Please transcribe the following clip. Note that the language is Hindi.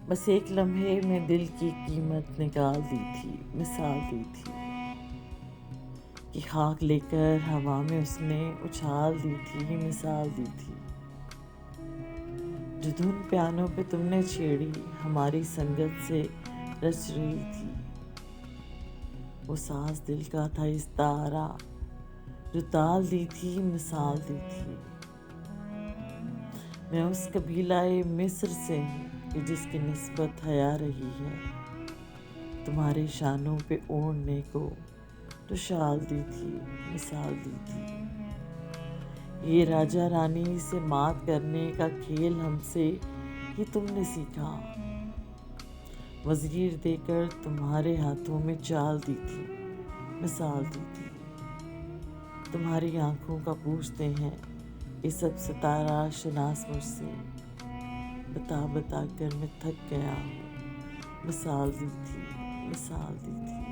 बस एक लम्हे में दिल की कीमत निकाल दी थी, मिसाल दी थी कि खाक लेकर हवा में उसने उछाल दी थी, मिसाल दी थी। जो धुन पियानो पे तुमने छेड़ी हमारी संगत से रच रही थी, वो साज दिल का था इस तारा जो ताल दी थी, मिसाल दी थी। मैं उस कबीलाए मिस्र से हूँ कि जिसकी निस्बत हया रही है, तुम्हारे शानों पे ओढ़ने को तो शाल दी थी, मिसाल दी थी। ये राजा रानी से मात करने का खेल हमसे ही तुमने सीखा, वज़ीर देकर तुम्हारे हाथों में चाल दी थी, मिसाल दी थी। तुम्हारी आंखों का पूछते हैं ये सब सितारा शनास मुझसे, बता बता कर मैं थक गया हूँ, मिसाल दी थी, मिसाल दी थी।